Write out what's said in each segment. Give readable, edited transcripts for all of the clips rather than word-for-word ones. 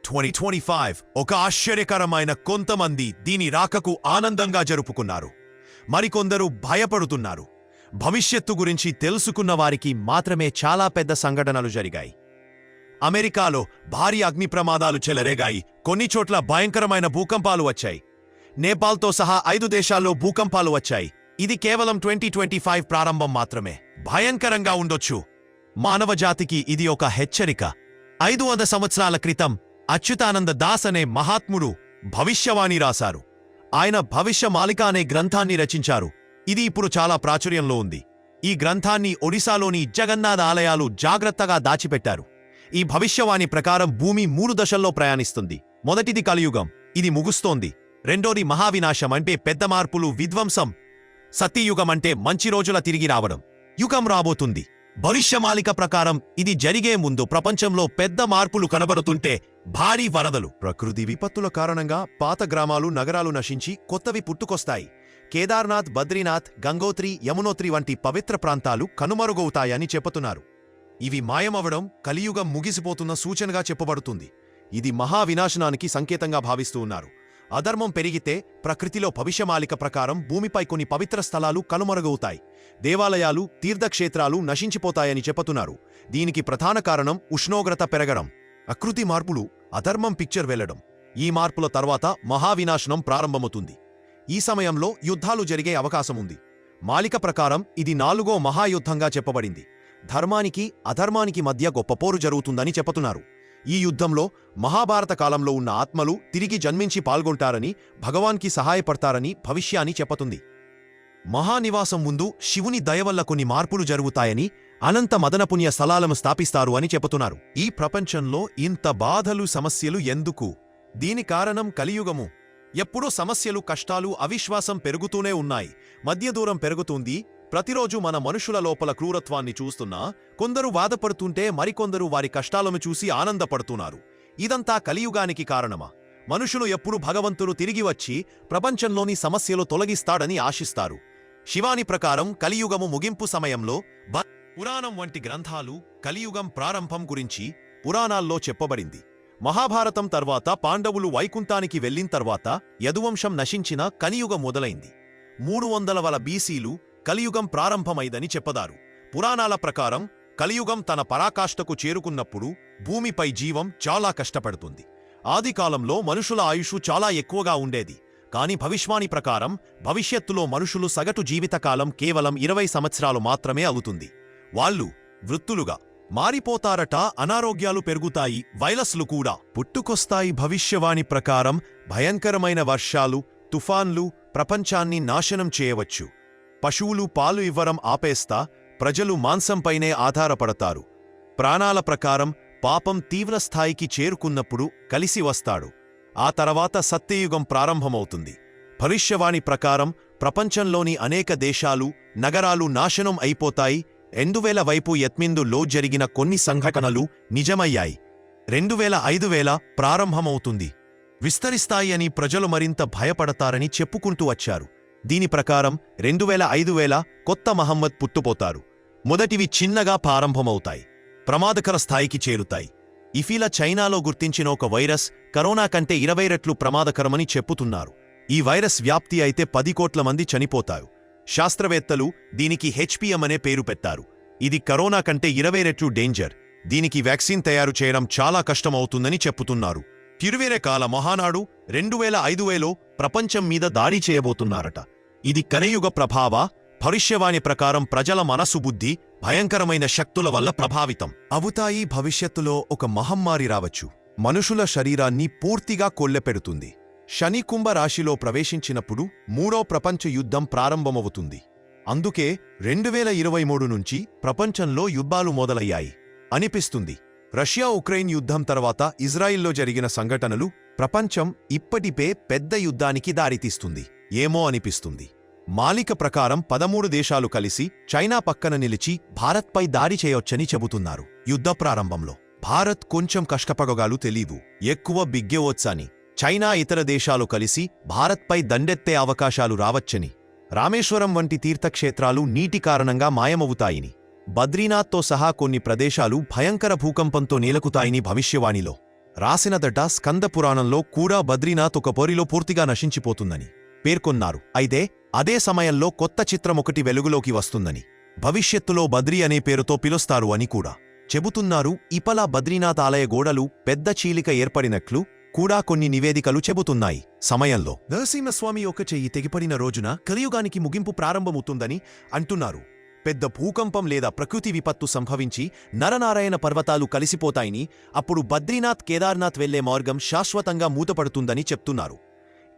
2025 ఒక ఆశ్చర్యకరమైన కొంతమంది దీని రాకకు ఆనందంగా జరుపుకున్నారు. మరికొందరు భయపడుతున్నారు. భవిష్యత్తు గురించి తెలుసుకున్న వారికి మాత్రమే చాలా పెద్ద సంఘటనలు జరిగాయి. అమెరికాలో భారీ అగ్ని ప్రమాదాలు చెలరేగాయి. కొన్ని చోట్ల భయంకరమైన భూకంపాలు వచ్చాయి. నేపాల్తో సహా 5 దేశాల్లో భూకంపాలు వచ్చాయి. ఇది కేవలం 2025 ప్రారంభం మాత్రమే. భయంకరంగా ఉండొచ్చు. మానవజాతికి ఇది ఒక హెచ్చరిక. 500 సంవత్సరాల క్రితం అచ్యుతానంద దాస్ అనే మహాత్ముడు భవిష్యవాణి రాశారు. ఆయన భవిష్య మాలిక అనే గ్రంథాన్ని రచించారు. ఇది ఇప్పుడు చాలా ప్రాచుర్యంలో ఉంది. ఈ గ్రంథాన్ని ఒడిశాలోని జగన్నాథ ఆలయాలు జాగ్రత్తగా దాచిపెట్టారు. ఈ భవిష్యవాణి ప్రకారం భూమి 3 దశల్లో ప్రయాణిస్తుంది. మొదటిది కలియుగం, ఇది ముగుస్తోంది. రెండోది మహావినాశం అంటే పెద్ద మార్పులు, విధ్వంసం. సత్యయుగం అంటే మంచి రోజుల తిరిగి రావడం. యుగం రాబోతుంది. భవిష్యమాలిక ప్రకారం ఇది జరిగే ముందు ప్రపంచంలో పెద్ద మార్పులు కనబడుతుంటే భారీ వరదలు, ప్రకృతి విపత్తుల కారణంగా పాత గ్రామాలు, నగరాలు నశించి కొత్తవి పుట్టుకొస్తాయి. కేదార్నాథ్, బద్రీనాథ్, గంగోత్రి, యమునోత్రి వంటి పవిత్ర ప్రాంతాలు కనుమరుగవుతాయని చెప్పుతున్నారు. ఇవి మాయమవడం కలియుగం ముగిసిపోతున్న సూచనగా చెప్పబడుతుంది. ఇది మహావినాశనానికి సంకేతంగా భావిస్తూ ఉన్నారు. అధర్మం పెరిగితే ప్రకృతిలో భవిష్యమాలిక ప్రకారం భూమిపై కొన్ని పవిత్ర స్థలాలు కనుమరుగవుతాయి. దేవాలయాలు, తీర్థక్షేత్రాలు నశించిపోతాయని చెప్పుతున్నారు. దీనికి ప్రధాన కారణం ఉష్ణోగ్రత పెరగడం, ప్రకృతి మార్పులు, అధర్మం పిక్చర్ వెళ్లడం. ఈ మార్పుల తర్వాత మహావినాశనం ప్రారంభమవుతుంది. ఈ సమయంలో యుద్ధాలు జరిగే అవకాశముంది. మాలిక ప్రకారం ఇది 4వ మహాయుద్ధంగా చెప్పబడింది. ధర్మానికి అధర్మానికి మధ్య గొప్ప పోరు జరుగుతుందని చెప్పుతున్నారు. ఈ యుద్ధంలో మహాభారత కాలంలో ఉన్న ఆత్మలు తిరిగి జన్మించి పాల్గొంటారని, భగవాన్కి సహాయపడతారని భవిష్యాన్ని చెప్పుతుంది. మహానివాసం ముందు శివుని దయవల్ల కొన్ని మార్పులు జరుగుతాయని, అనంత మదనపుణ్య స్థలాలను స్థాపిస్తారు అని చెప్పుతున్నారు. ఈ ప్రపంచంలో ఇంత బాధలు, సమస్యలు ఎందుకు? దీని కారణం కలియుగము. ఎప్పుడూ సమస్యలు, కష్టాలు, అవిశ్వాసం పెరుగుతూనే ఉన్నాయి. మధ్య దూరం పెరుగుతుంది. ప్రతిరోజు మన మనుషుల లోపల క్రూరత్వాన్ని చూస్తున్నా కొందరు బాధపడుతుంటే మరికొందరు వారి కష్టాలను చూసి ఆనందపడుతున్నారు. ఇదంతా కలియుగానికి కారణమా? మనుషులు ఎప్పుడు భగవంతుడు తిరిగి వచ్చి ప్రపంచంలోని సమస్యలు తొలగిస్తాడని ఆశిస్తారు. శివాని ప్రకారం కలియుగము ముగింపు సమయంలో పురాణం వంటి గ్రంథాలు కలియుగం ప్రారంభం గురించి పురాణాల్లో చెప్పబడింది. మహాభారతం తర్వాత పాండవులు వైకుంఠానికి వెళ్లిన తర్వాత యదువంశం నశించిన కలియుగం మొదలైంది. 300వ బీసీలు కలియుగం ప్రారంభమైందని చెప్పదారు. పురాణాల ప్రకారం కలియుగం తన పరాకాష్ఠకు చేరుకున్నప్పుడు భూమిపై జీవం చాలా కష్టపడుతుంది. ఆదికాలంలో మనుషుల ఆయుషు చాలా ఎక్కువగా ఉండేది. కాని భవిష్యవాణి ప్రకారం భవిష్యత్తులో మనుషులు సగటు జీవితకాలం కేవలం 20 సంవత్సరాలు మాత్రమే అవుతుంది. వాళ్ళు వృత్తులుగా మారిపోతారట. అనారోగ్యాలు పెరుగుతాయి, వైరస్లు కూడా పుట్టుకొస్తాయి. భవిష్యవాణి ప్రకారం భయంకరమైన వర్షాలు, తుఫాన్లు ప్రపంచాన్ని నాశనం చేయవచ్చు. పశువులు పాలు ఇవ్వడం ఆపేస్తా, ప్రజలు మాంసంపైనే ఆధారపడతారు. ప్రాణాల ప్రకారం పాపం తీవ్రస్థాయికి చేరుకున్నప్పుడు కలిసి వస్తాడు. ఆ తర్వాత సత్యయుగం ప్రారంభమవుతుంది. భవిష్యవాణి ప్రకారం ప్రపంచంలోని అనేక దేశాలు, నగరాలు నాశనం అయిపోతాయి. 2000 వైపు యత్మిందులో జరిగిన కొన్ని సంఘటనలు నిజమయ్యాయి. 2000 ప్రారంభమవుతుంది. విస్తరిస్తాయి అని ప్రజలు మరింత భయపడతారని చెప్పుకుంటూ వచ్చారు. దీని ప్రకారం 2000 కొత్త మహమ్మద్ పుట్టుపోతారు. మొదటివి చిన్నగా ప్రారంభమవుతాయి, ప్రమాదకర స్థాయికి చేరుతాయి. ఇఫీల చైనాలో గుర్తించిన ఒక వైరస్ కరోనా కంటే 20 రెట్లు ప్రమాదకరమని చెప్పుతున్నారు. ఈ వైరస్ వ్యాప్తి అయితే 10 కోట్ల మంది చనిపోతారు. శాస్త్రవేత్తలు దీనికి HPM అనే పేరు పెట్టారు. ఇది కరోనా కంటే 20 రెట్లు డేంజర్. దీనికి వ్యాక్సిన్ తయారు చేయడం చాలా కష్టమవుతుందని చెప్పుతున్నారు. తిరువేరే కాల మహానాడు 2005లో ప్రపంచం మీద దాడి చేయబోతున్నారట. ఇది కలియుగ ప్రభావ. భవిష్యవాణి ప్రకారం ప్రజల మనసు, బుద్ధి భయంకరమైన శక్తుల వల్ల ప్రభావితం అవుతాయి. భవిష్యత్తులో ఒక మహమ్మారి రావచ్చు. మనుషుల శరీరాన్ని పూర్తిగా కొల్లెపెడుతుంది. శని కుంభ రాశిలో ప్రవేశించినప్పుడు 3వ ప్రపంచ యుద్ధం ప్రారంభమవుతుంది. అందుకే 2023 నుంచి ప్రపంచంలో యుద్ధాలు మొదలయ్యాయి అనిపిస్తుంది. రష్యా ఉక్రెయిన్ యుద్ధం తర్వాత ఇజ్రాయిల్లో జరిగిన సంఘటనలు ప్రపంచం ఇప్పటిపే పెద్ద యుద్ధానికి దారితీస్తుంది ఏమో అనిపిస్తుంది. మాలిక ప్రకారం 13 దేశాలు కలిసి చైనా పక్కన నిలిచి భారత్పై దాడి చేయొచ్చని చెబుతున్నారు. యుద్ధ ప్రారంభంలో భారత్ కొంచెం కష్టపడగాలు తెలీదు, ఎక్కువ బిగ్గెవొచ్చని. చైనా ఇతర దేశాలు కలిసి భారత్పై దండెత్తే అవకాశాలు రావచ్చని. రామేశ్వరం వంటి తీర్థక్షేత్రాలు నీటి కారణంగా మాయమవుతాయని. బద్రీనాథ్తో సహా కొన్ని ప్రదేశాలు భయంకర భూకంపంతో నేలకుతాయని భవిష్యవాణిలో రాసినదట స్కంద పురాణంలో కూడా బద్రీనాథ్ ఒక పొరిలో పూర్తిగా నశించిపోతుందని పేర్కొన్నారు. అయితే అదే సమయంలో కొత్త చిత్రమొకటి వెలుగులోకి వస్తుందని, భవిష్యత్తులో బద్రీ అనే పేరుతో పిలుస్తారు అని కూడా చెబుతున్నారు. ఇపలా బద్రీనాథ్ ఆలయ గోడలు పెద్ద చీలిక ఏర్పడినట్లు కూడా కొన్ని నివేదికలు చెబుతున్నాయి. సమయంలో నరసింహస్వామి ఒక చెయ్యి తెగిపడిన రోజున కలియుగానికి ముగింపు ప్రారంభమవుతుందని అంటున్నారు. పెద్ద భూకంపం లేదా ప్రకృతి విపత్తు సంభవించి నరనారాయణ పర్వతాలు కలిసిపోతాయని, అప్పుడు బద్రీనాథ్ కేదార్నాథ్ వెళ్లే మార్గం శాశ్వతంగా మూతపడుతుందని చెప్తున్నారు.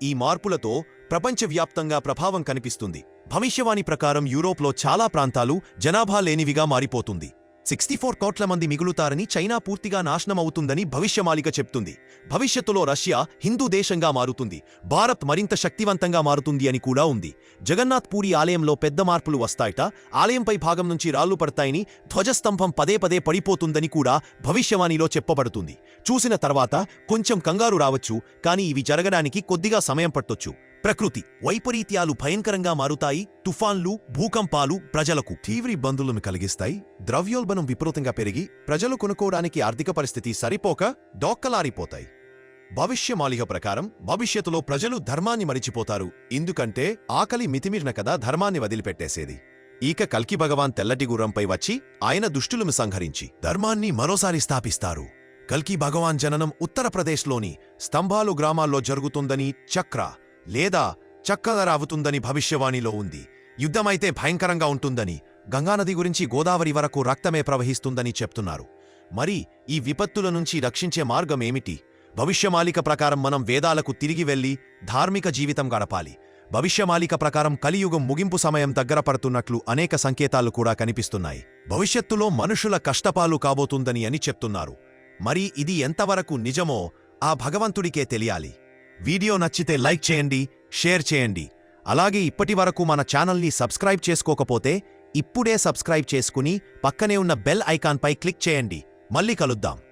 ఈ మార్పులతో ప్రపంచవ్యాప్తంగా ప్రభావం కనిపిస్తుంది. భవిష్యవాణి ప్రకారం యూరోప్లో చాలా ప్రాంతాలు జనాభా లేనివిగా మారిపోతుంది. 64 కోట్ల మంది మిగులుతారని, చైనా పూర్తిగా నాశనమవుతుందని భవిష్యమాలిక చెప్తుంది. భవిష్యత్తులో రష్యా హిందూ దేశంగా మారుతుంది, భారత్ మరింత శక్తివంతంగా మారుతుంది అని కూడా ఉంది. జగన్నాథ్ పూరి ఆలయంలో పెద్ద మార్పులు వస్తాయట. ఆలయంపై భాగం నుంచి రాళ్లు పడతాయని, ధ్వజస్తంభం పదే పదే పడిపోతుందని కూడా భవిష్యవాణిలో చెప్పబడుతుంది. చూసిన తర్వాత కొంచెం కంగారు రావచ్చు, కానీ ఇవి జరగడానికి కొద్దిగా సమయం పట్టొచ్చు. ప్రకృతి వైపరీత్యాలు భయంకరంగా మారుతాయి. తుఫాన్లు, భూకంపాలు ప్రజలకు తీవ్ర ఇబ్బందులను కలిగిస్తాయి. ద్రవ్యోల్బణం విపరీతంగా పెరిగి ప్రజలు కొనుక్కోవడానికి ఆర్థిక పరిస్థితి సరిపోక డోక్కలారిపోతాయి. భవిష్యమాలిక ప్రకారం భవిష్యత్తులో ప్రజలు ధర్మాన్ని మరిచిపోతారు. ఎందుకంటే ఆకలి మితిమీరిన కదా ధర్మాన్ని వదిలిపెట్టేసేది. ఈక కల్కి భగవాన్ తెల్లటి గుర్రంపై వచ్చి ఆయన దుష్టులను సంహరించి ధర్మాన్ని మరోసారి స్థాపిస్తారు. కల్కి భగవాన్ జననం ఉత్తరప్రదేశ్లోని స్తంభాలు గ్రామాల్లో జరుగుతుందని, చక్ర లేదా చక్కదర అవుతుందని భవిష్యవాణిలో ఉంది. యుద్ధమైతే భయంకరంగా ఉంటుందని, గంగానది గురించి గోదావరి వరకు రక్తమే ప్రవహిస్తుందని చెప్తున్నారు. మరి ఈ విపత్తుల నుంచి రక్షించే మార్గం ఏమిటి? భవిష్యమాలిక ప్రకారం మనం వేదాలకు తిరిగి వెళ్లి ధార్మిక జీవితం గడపాలి. భవిష్యమాలిక ప్రకారం కలియుగం ముగింపు సమయం దగ్గర పడుతున్నట్లు అనేక సంకేతాలు కూడా కనిపిస్తున్నాయి. భవిష్యత్తులో మనుషుల కష్టపాలు కాబోతుందని అని చెప్తున్నారు. మరి ఇది ఎంతవరకు నిజమో ఆ భగవంతుడికే తెలియాలి. వీడియో నచ్చితే లైక్ చేయండి, షేర్ చేయండి. అలాగే ఇప్పటివరకు మన ఛానల్ని సబ్స్క్రైబ్ చేసుకోకపోతే ఇప్పుడే సబ్స్క్రైబ్ చేసుకుని పక్కనే ఉన్న బెల్ ఐకాన్పై క్లిక్ చేయండి. మళ్ళీ కలుద్దాం.